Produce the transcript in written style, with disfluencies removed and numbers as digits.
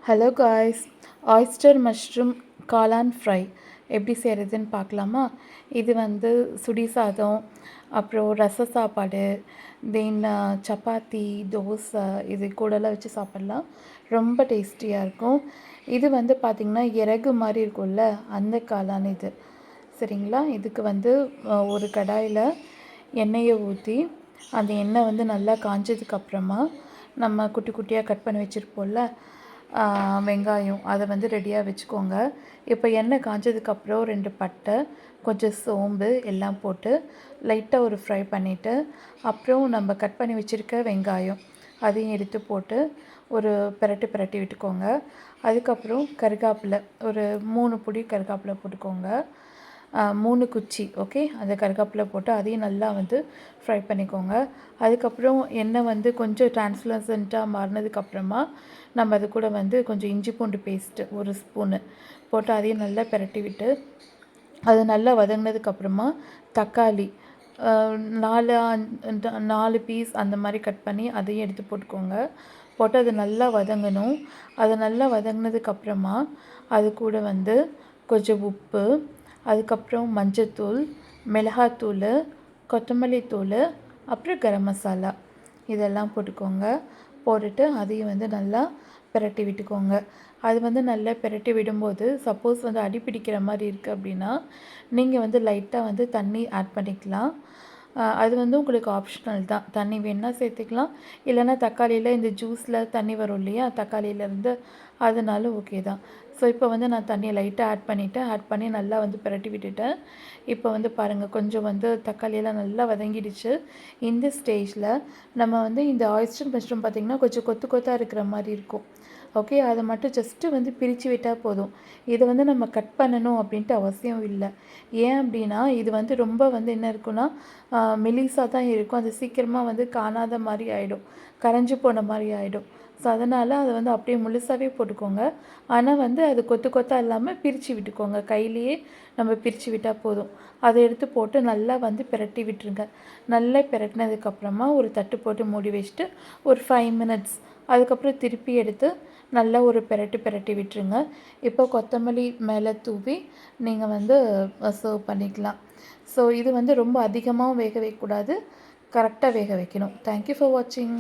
Hello guys, oyster mushroom காளான் fry எப்படி செய்கிறதுன்னு பார்க்கலாமா? இது சுடி சாதம், அப்புறம் ரச சாப்பாடு, தென் சப்பாத்தி, தோசை இது கூடலாம் வச்சு சாப்பிட்லாம். ரொம்ப டேஸ்டியாக இருக்கும். இது பார்த்திங்கன்னா இறகு மாதிரி இருக்கும்ல, அந்த காளான் இது. சரிங்களா? இதுக்கு ஒரு கடாயில் எண்ணெயை ஊற்றி அந்த எண்ணெய் நல்லா காஞ்சதுக்கப்புறமா நம்ம குட்டி குட்டியாக கட் பண்ணி வச்சுருப்போம்ல வெங்காயம், அதை ரெடியாக வச்சுக்கோங்க. இப்போ எண்ணெய் காஞ்சதுக்கப்புறம் 2 பட்டை, கொஞ்சம் சோம்பு எல்லாம் போட்டு லைட்டாக ஒரு ஃப்ரை பண்ணிவிட்டு, அப்புறம் நம்ம கட் பண்ணி வச்சுருக்க வெங்காயம் அதையும் எடுத்து போட்டு ஒரு பிரட்டி விட்டுக்கோங்க. அதுக்கப்புறம் கருகாப்பிலை ஒரு 3 பொடி கருகாப்பிலை போட்டுக்கோங்க. 3 குச்சி, ஓகே. அந்த கருகாப்பிலை போட்டு அதையும் நல்லா ஃப்ரை பண்ணிக்கோங்க. அதுக்கப்புறம் எண்ணெய் கொஞ்சம் டிரான்ஸ்லசண்ட்டாக மாறினதுக்கப்புறமா நம்ம அது கூட கொஞ்சம் இஞ்சி பூண்டு பேஸ்ட்டு 1 ஸ்பூனு போட்டு அதையும் நல்லா பிரட்டி விட்டு, அது நல்லா வதங்கினதுக்கப்புறமா தக்காளி 4 பீஸ் அந்த மாதிரி கட் பண்ணி அதையும் எடுத்து போட்டுக்கோங்க. போட்டு அது நல்லா வதங்கணும். அது நல்லா வதங்கினதுக்கப்புறமா அது கூட கொஞ்சம் உப்பு, அதுக்கப்புறம் மஞ்சத்தூள், மிளகாத்தூள், கொத்தமல்லி தூள், அப்புறம் கரம் மசாலா இதெல்லாம் போட்டுக்கோங்க. போட்டுட்டு அதையும் நல்லா பிரட்டி விட்டுக்கோங்க. அது நல்லா பிரட்டி விடும்போது சப்போஸ் அடி பிடிக்கிற மாதிரி இருக்குது அப்படின்னா நீங்கள் லைட்டாக தண்ணி ஆட் பண்ணிக்கலாம். அது உங்களுக்கு ஆப்ஷனல் தான். தண்ணி வேணுன்னா சேர்த்துக்கலாம், இல்லைன்னா தக்காளியில் இந்த ஜூஸில் தண்ணி வரும் இல்லையா, தக்காளியிலேருந்து, அதனால ஓகே தான். ஸோ இப்போ நான் தண்ணியை லைட்டாக ஆட் பண்ணி நல்லா பிரட்டி விட்டுட்டேன். இப்போ பாருங்கள், கொஞ்சம் தக்காளியெல்லாம் நல்லா வதங்கிடுச்சு. இந்த ஸ்டேஜில் நம்ம இந்த ஆயிஸ்டர் மஷ்ரூம் பார்த்திங்கன்னா கொஞ்சம் கொத்து கொத்தாக இருக்கிற மாதிரி இருக்கும், ஓகே. அதை மட்டும் ஜஸ்ட்டு பிரித்து விட்டால் போதும். இதை நம்ம கட் பண்ணணும் அப்படின்ட்டு அவசியம் இல்லை. ஏன் அப்படின்னா இது ரொம்ப என்ன இருக்குன்னா மெலிசாக தான் இருக்கும். அது சீக்கிரமாக காணாத மாதிரி ஆகிடும், கரைஞ்சி போன மாதிரி ஆகிடும். ஸோ அதனால் அதை அப்படியே முழுசாகவே போட்டுக்கோங்க. ஆனால் அது கொத்து கொத்தாக இல்லாமல் பிரித்து விட்டுக்கோங்க. கையிலையே நம்ம பிரித்து விட்டால் போதும். அதை எடுத்து போட்டு நல்லா பிரட்டி விட்டுருங்க. நல்லா பிரட்டினதுக்கப்புறமா ஒரு தட்டு போட்டு மூடி வச்சுட்டு ஒரு 5 மினிட்ஸ், அதுக்கப்புறம் திருப்பி எடுத்து நல்லா ஒரு பிரட்டி விட்டுருங்க. இப்போ கொத்தமல்லி மேலே தூவி நீங்கள் சர்வ் பண்ணிக்கலாம். ஸோ இது ரொம்ப அதிகமாகவும் வேக வைக்கக்கூடாது, கரெக்டாக வேக வைக்கணும். தேங்க்யூ ஃபார் வாட்சிங்.